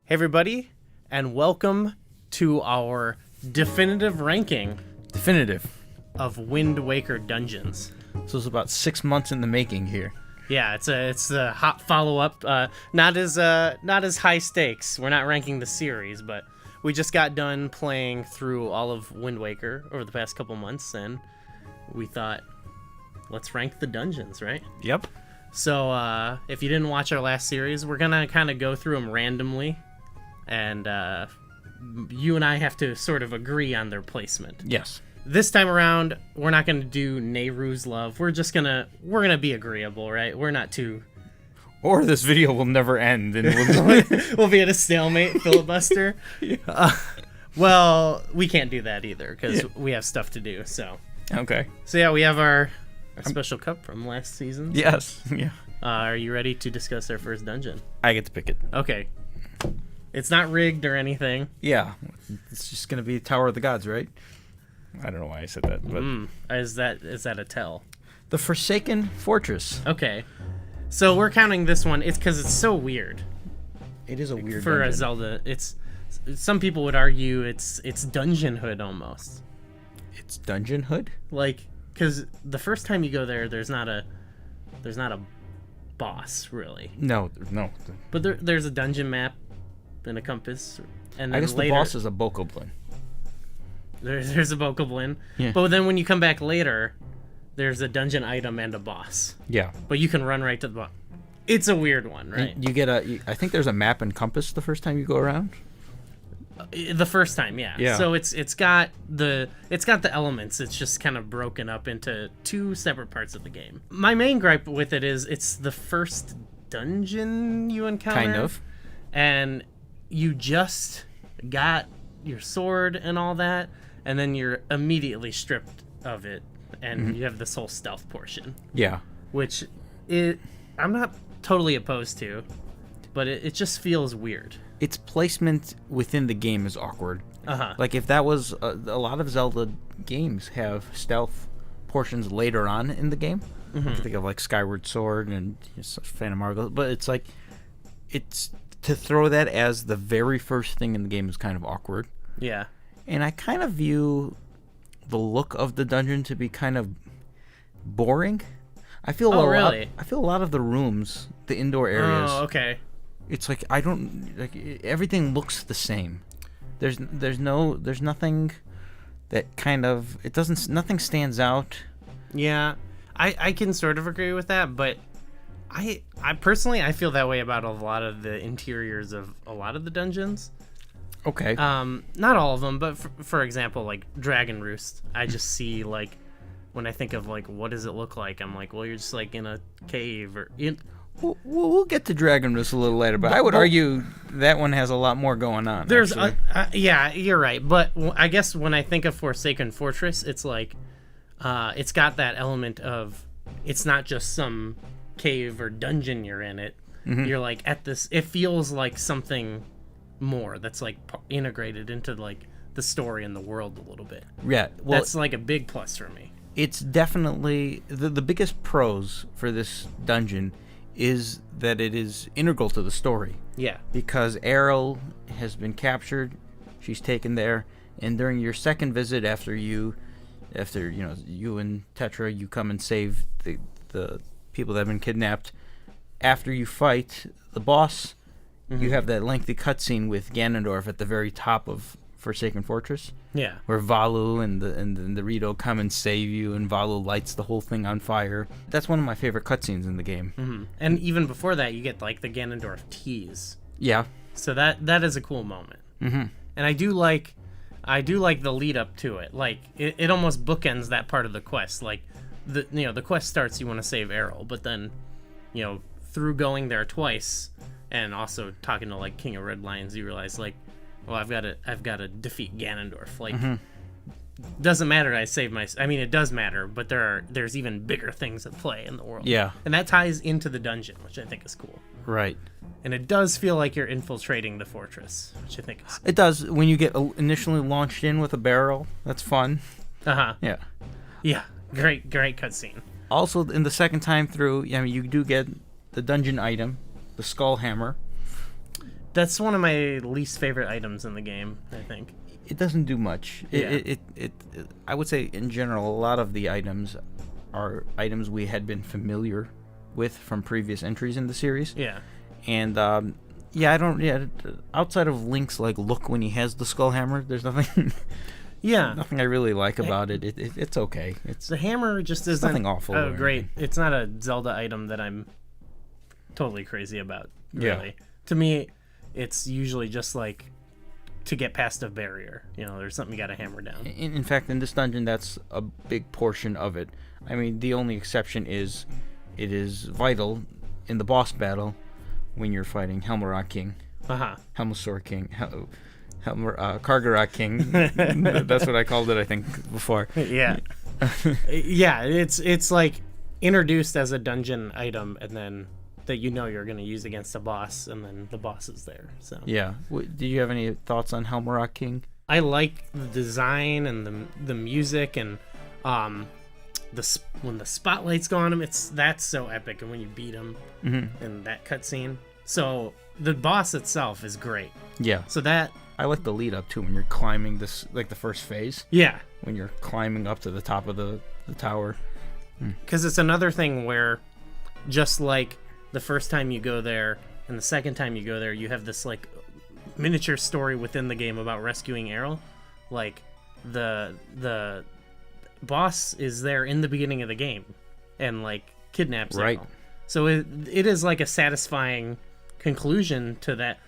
Hey everybody, and welcome to our definitive ranking Definitive. of Wind Waker Dungeons. So it's about 6 months in the making here. Yeah, it's a hot follow-up. Not as high stakes. We're not ranking the series, but we just got done playing through all of Wind Waker over the past couple months, and we thought, let's rank the dungeons, right? Yep. So if you didn't watch our last series, we're gonna kind of go through them randomly, and you and I have to sort of agree on their placement. Yes. This time around, we're not gonna do Nehru's Love. We're gonna be agreeable, right? We're not too. Or this video will never end, and We'll be at a stalemate, filibuster. Yeah. Well, we can't do that either because we have stuff to do. So Okay. yeah, we have our special cup from last season. Yes. Yeah. Are you ready to discuss our first dungeon? I get to pick it. Okay. It's not rigged or anything. Yeah. It's just gonna be Tower of the Gods, right? I don't know why I said that, but Is that a tell? the Forsaken Fortress. Okay. So we're counting this one. It's because it's so weird It is a weird for a dungeon. Zelda. It's some people would argue it's dungeonhood almost. It's Dungeon Hood. Like, because the first time you go there, there's not a boss really, No. but there's a dungeon map and a compass, and then I guess later, the boss is a Bokoblin. there's a Bokoblin. Yeah. But then when you come back later, there's a dungeon item and a boss. Yeah. But you can run right to the boss. It's a weird one, right? You get I think there's a map and compass the first time you go around. The first time, yeah. Yeah. So it's got the elements. It's just kind of broken up into two separate parts of the game. My main gripe with it is it's the first dungeon you encounter. Kind of. And you just got your sword and all that, and then you're immediately stripped of it, and you have this whole stealth portion, Yeah. which I'm not totally opposed to, but it just feels weird. Its placement within the game is awkward. Uh-huh. Like if that was a lot of Zelda games have stealth portions later on in the game. I can think of like Skyward Sword and Phantom Hourglass, but it's like it's to throw that as the very first thing in the game is kind of awkward. Yeah. And I kind of view the look of the dungeon to be kind of boring. I feel really? I feel a lot of the rooms, the indoor areas. Oh, okay. It's like I don't like everything looks the same. There's nothing that kind of nothing stands out. Yeah, I can sort of agree with that, but I personally I feel that way about a lot of the interiors of a lot of the dungeons. Okay. Not all of them, but for example, like Dragon Roost, I just see like when I think of like what does it look like, I'm like, well, you're just like in a cave or in. We'll get to Dragon Roost a little later, but I would argue that one has a lot more going on. There's actually. yeah, you're right, but I guess when I think of Forsaken Fortress, it's like it's got that element of it's not just some cave or dungeon you're in it. You're like at this. It feels like something more that's like integrated into like the story and the world a little bit. Yeah, well, That's like a big plus for me. it's definitely the biggest pros for this dungeon is that it is integral to the story. Yeah. Because Errol has been captured, she's taken there, and during your second visit after you and Tetra, you come and save the people that have been kidnapped. After you fight the boss, you have that lengthy cutscene with Ganondorf at the very top of Forsaken Fortress. Yeah. Where Valu and the Rito come and save you, and Valu lights the whole thing on fire. That's one of my favorite cutscenes in the game. And even before that, you get like the Ganondorf tease. Yeah. So that is a cool moment. And I do like the lead up to it. Like it almost bookends that part of the quest. Like the quest starts, you want to save Errol, but then through going there twice and also talking to like King of Red Lions, you realize like, well, I've got to defeat Ganondorf. Like, doesn't matter. I mean, it does matter, but there's even bigger things at play in the world. Yeah. And that ties into the dungeon, which I think is cool. Right. And it does feel like you're infiltrating the fortress, which I think is. It does when you get initially launched in with a barrel. That's fun. Yeah. Yeah. Great cutscene. Also, in the second time through, you do get the dungeon item, the skull hammer, That's one of my least favorite items in the game, I think. It doesn't do much. Yeah. I would say in general, a lot of the items are items we had been familiar with from previous entries in the series. Yeah. And outside of Link's like look when he has the skull hammer, there's nothing. Yeah. Nothing I really like about it. It's okay. It's the hammer just isn't nothing awful. Oh, great! It's not a Zelda item that I'm totally crazy about. Really, to me, it's usually just like to get past a barrier. There's something you got to hammer down. In fact, in this dungeon, that's a big portion of it. I mean, the only exception is it is vital in the boss battle when you're fighting Helmarok King, Helmasaur King, Kargarak King. That's what I called it, I think, before. Yeah. Yeah, it's like introduced as a dungeon item, and then that you're going to use against a boss, and then the boss is there. So yeah. Do you have any thoughts on Helmarok King? I like the design and the music, and when the spotlights go on him, that's so epic, and when you beat him, and that cutscene. So the boss itself is great. Yeah. So that I like the lead up too when you're climbing this, like the first phase. Yeah. When you're climbing up to the top of the tower. Because it's another thing where, just like the first time you go there and the second time you go there, you have this like miniature story within the game about rescuing Errol. Like the boss is there in the beginning of the game and like kidnaps Errol. So it is like a satisfying conclusion to that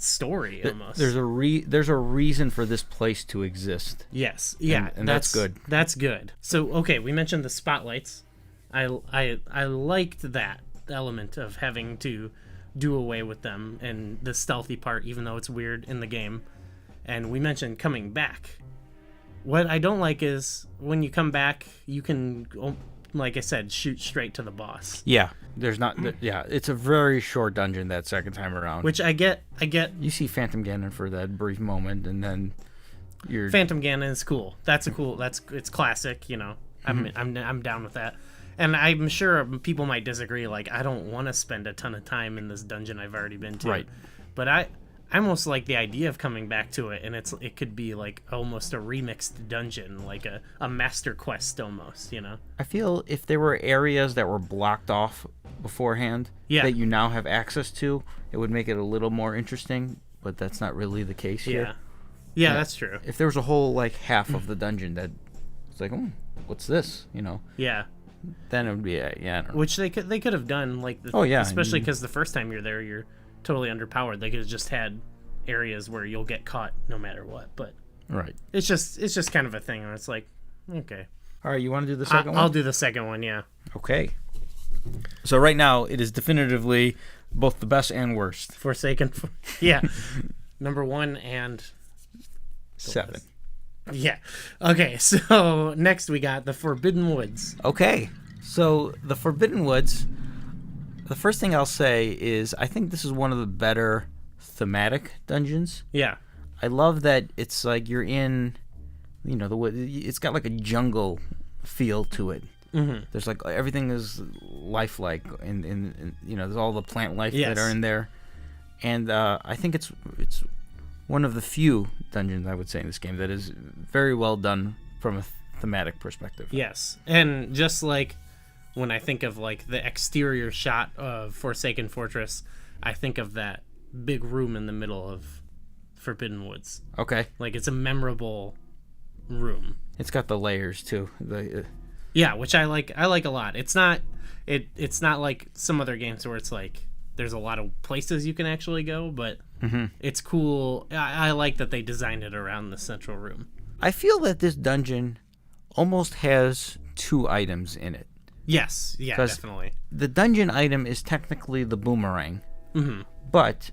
story almost. There's a reason for this place to exist. Yes. Yeah. And that's good. That's good. So okay, we mentioned the spotlights. I liked that element of having to do away with them and the stealthy part, even though it's weird in the game. And we mentioned coming back. What I don't like is when you come back, you can, like I said, shoot straight to the boss. Yeah, there's not. Yeah, it's a very short dungeon that second time around. Which I get. You see Phantom Ganon for that brief moment, and then you're. Phantom Ganon is cool. It's classic. I'm down with that. And I'm sure people might disagree. Like, I don't want to spend a ton of time in this dungeon I've already been to. Right. But I almost like the idea of coming back to it, and it could be like almost a remixed dungeon, like a master quest almost, I feel if there were areas that were blocked off beforehand that you now have access to, it would make it a little more interesting, but that's not really the case here. Yeah, that's true. If there was a whole like half of the dungeon that it's like, what's this? Yeah. Then it would be I don't know. Which they could have done like especially because the first time you're there you're totally underpowered. They could have just had areas where you'll get caught no matter what. But right, it's just kind of a thing, and it's like, okay. All right, you want to do the second one? I'll do the second one. Yeah. Okay. So right now it is definitively both the best and worst. Forsaken. Yeah. Number 1 and 7. Yeah. Okay, so next we got the Forbidden Woods. Okay. So the Forbidden Woods, the first thing I'll say is I think this is one of the better thematic dungeons. Yeah. I love that it's like you're in, the wood. It's got like a jungle feel to it. Mm-hmm. There's like everything is lifelike, and there's all the plant life that are in there, and I think it's one of the few dungeons I would say in this game that is very well done from a thematic perspective. Yes, and just like when I think of like the exterior shot of Forsaken Fortress, I think of that big room in the middle of Forbidden Woods. Okay. Like it's a memorable room. It's got the layers too. Yeah, which I like a lot. It's not like some other games where it's like there's a lot of places you can actually go, but it's cool. I like that they designed it around the central room. I feel that this dungeon almost has 2 items in it. Yes, yeah, definitely. The dungeon item is technically the boomerang, but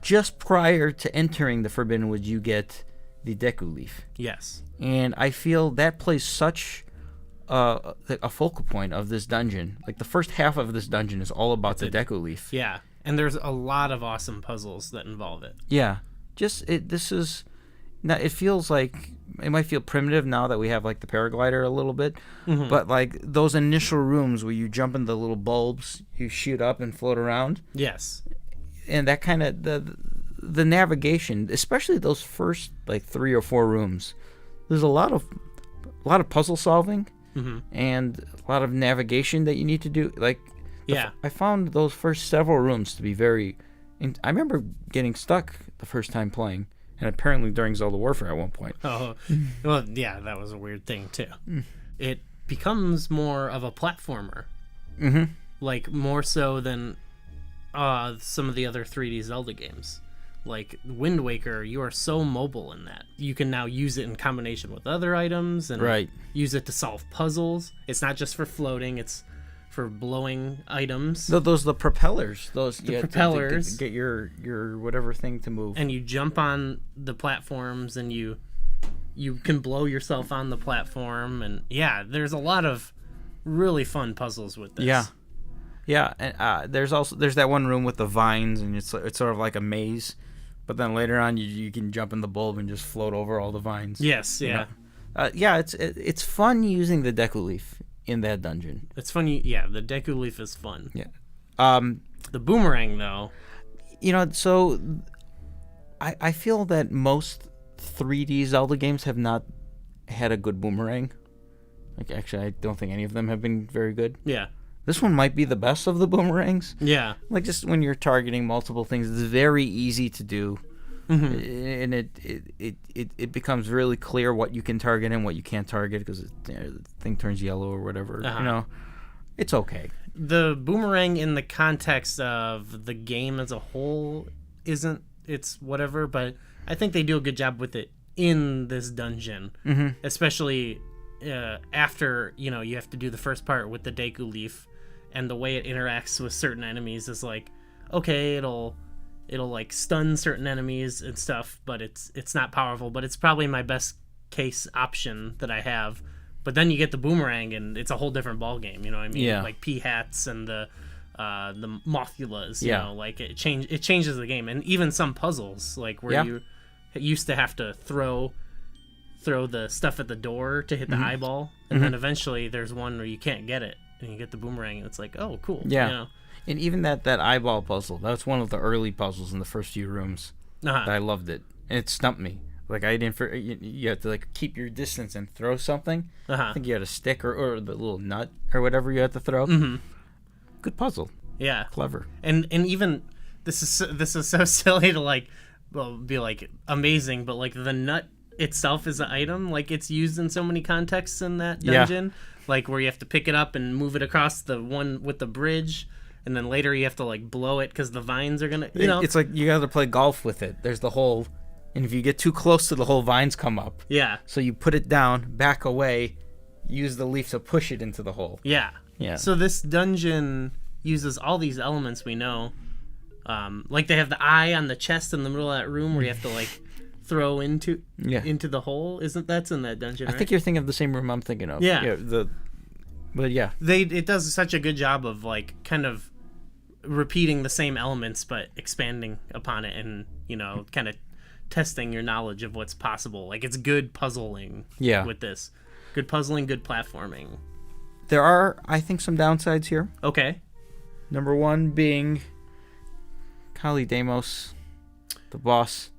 just prior to entering the Forbidden Woods, you get the Deku Leaf. Yes. And I feel that plays such a focal point of this dungeon. Like the first half of this dungeon is all about the Deku Leaf. Yeah, and there's a lot of awesome puzzles that involve it. Yeah, it feels like it might feel primitive now that we have like the paraglider a little bit, but like those initial rooms where you jump in the little bulbs, you shoot up and float around. Yes. And that kind of the navigation, especially those first like 3 or 4 rooms. There's a lot of puzzle solving and a lot of navigation that you need to do. Like, I found those first several rooms to be very. I remember getting stuck the first time playing, and apparently during Zelda Warfare at one point. Oh, well, yeah, that was a weird thing too. It becomes more of a platformer, like more so than some of the other 3D Zelda games. Like Wind Waker, you are so mobile in that. You can now use it in combination with other items and use it to solve puzzles. It's not just for floating, it's for blowing items. The propellers. The propellers. To get your whatever thing to move. And you jump on the platforms and you can blow yourself on the platform. And there's a lot of really fun puzzles with this. Yeah, and there's that one room with the vines, and it's sort of like a maze. But then later on, you can jump in the bulb and just float over all the vines. Yes, yeah. It's fun using the Deku Leaf in that dungeon. It's fun. The Deku Leaf is fun. Yeah. The boomerang, though. So I feel that most 3D Zelda games have not had a good boomerang. Like, actually, I don't think any of them have been very good. Yeah. This one might be the best of the boomerangs. Yeah. Like, just when you're targeting multiple things, it's very easy to do. And it becomes really clear what you can target and what you can't target because the thing turns yellow or whatever. It's okay. The boomerang in the context of the game as a whole it's whatever, but I think they do a good job with it in this dungeon, especially after you have to do the first part with the Deku Leaf. And the way it interacts with certain enemies is like, okay, it'll like stun certain enemies and stuff, but it's not powerful. But it's probably my best case option that I have. But then you get the boomerang, and it's a whole different ball game. You know what I mean? Yeah. Like P-hats and the Mothulas. You know, like it changes the game, and even some puzzles, like where you used to have to throw the stuff at the door to hit the eyeball, and then eventually there's one where you can't get it. And you get the boomerang, and it's like, oh, cool. Yeah. And even that eyeball puzzle, that's one of the early puzzles in the first few rooms. I loved it. And it stumped me. Like, I didn't... You have to, like, keep your distance and throw something. I think you had a stick or the little nut or whatever you had to throw. Good puzzle. Yeah. Clever. And even... This is so silly to, be, amazing, but, the nut itself is an item. Like, it's used in so many contexts in that dungeon. Like, where you have to pick it up and move it across the one with the bridge, and then later you have to, blow it because the vines are gonna, It's like you gotta play golf with it. There's the hole, and if you get too close to the hole, vines come up. Yeah. So you put it down, back away, use the leaf to push it into the hole. Yeah. Yeah. So this dungeon uses all these elements we know. Like, they have the eye on the chest in the middle of that room where you have to, throw into the hole. That's in that dungeon, right? I think you're thinking of the same room I'm thinking of. Yeah. It does such a good job of kind of repeating the same elements but expanding upon it and kind of testing your knowledge of what's possible. Like, it's good puzzling with this. Good puzzling, good platforming. There are, I think, some downsides here. Okay. Number one being Kali Demos, the boss.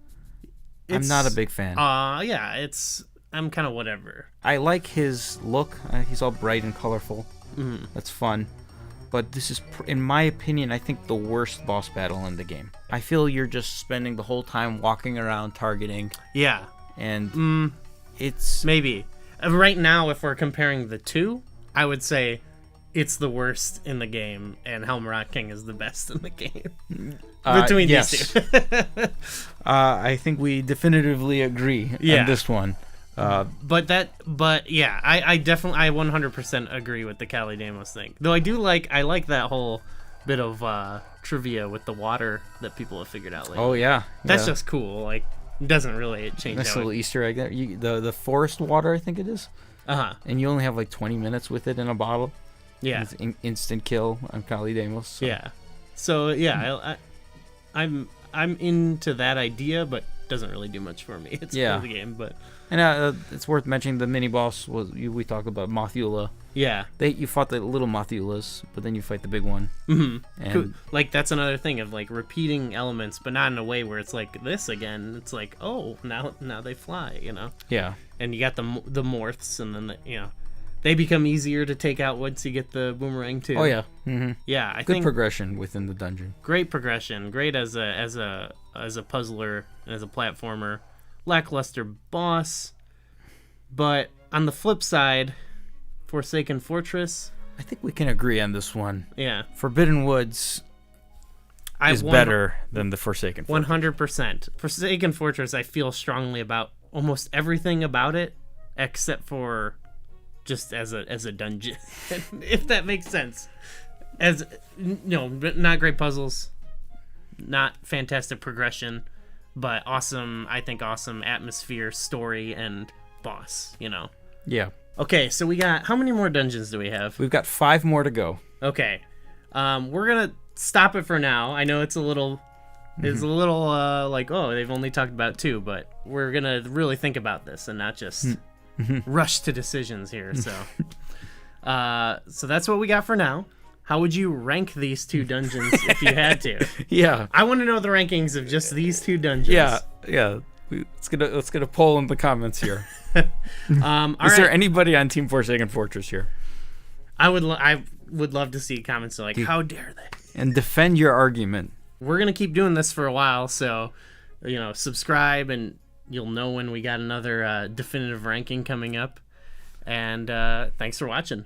I'm not a big fan. I'm kind of whatever. I like his look. He's all bright and colorful. That's fun. But this is, in my opinion, I think the worst boss battle in the game. I feel you're just spending the whole time walking around targeting. Yeah. And it's... Maybe. Right now, if we're comparing the two, I would say it's the worst in the game, and Helm Rock King is the best in the game. Between these two. I think we definitively agree on this one. I definitely 100% agree with the Kali Demos thing. Though I like that whole bit of trivia with the water that people have figured out lately. Oh yeah. That's just cool. Like, it doesn't really change. Nice little Easter egg there. The forest water, I think it is. And you only have 20 minutes with it in a bottle. Yeah. It's instant kill on Kali Demos. So. Yeah. So yeah, I'm into that idea, but doesn't really do much for me. It's Yeah. part of the game, but And it's worth mentioning the mini boss we talked about Mothula. yeah. You fought the little Mothulas, but then you fight the big one. Mm-hmm. And Like that's another thing of like repeating elements, but not in a way where it's like this again. It's like, oh, now they fly, you know. yeah, And you got the morphs, and then they become easier to take out once you get the boomerang too. oh yeah, mm-hmm. Yeah, I Good think progression within the dungeon. great progression, great as a puzzler, as a platformer. Lackluster boss, but on the flip side, Forsaken Fortress, I think we can agree on this one. yeah, Forbidden Woods is better than the Forsaken Fortress. 100%. Forsaken Fortress, I feel strongly about almost everything about it, except for just as a dungeon, if that makes sense. As not great puzzles, not fantastic progression, but awesome atmosphere, story, and boss. Yeah, Okay, so we got, how many more dungeons do we have? we've got 5 more to go. Okay, we're gonna stop it for now. I know it's a little like, oh, they've only talked about 2, but we're gonna really think about this and not just rush to decisions here. So, so that's what we got for now. How would you rank these 2 dungeons if you had to? Yeah, I want to know the rankings of just these 2 dungeons. yeah. Let's get a poll in the comments here. All Is there right. anybody on Team Forsaken Fortress here? I would love to see comments like, how dare they? And defend your argument. We're gonna keep doing this for a while, so subscribe and you'll know when we got another definitive ranking coming up. And thanks for watching.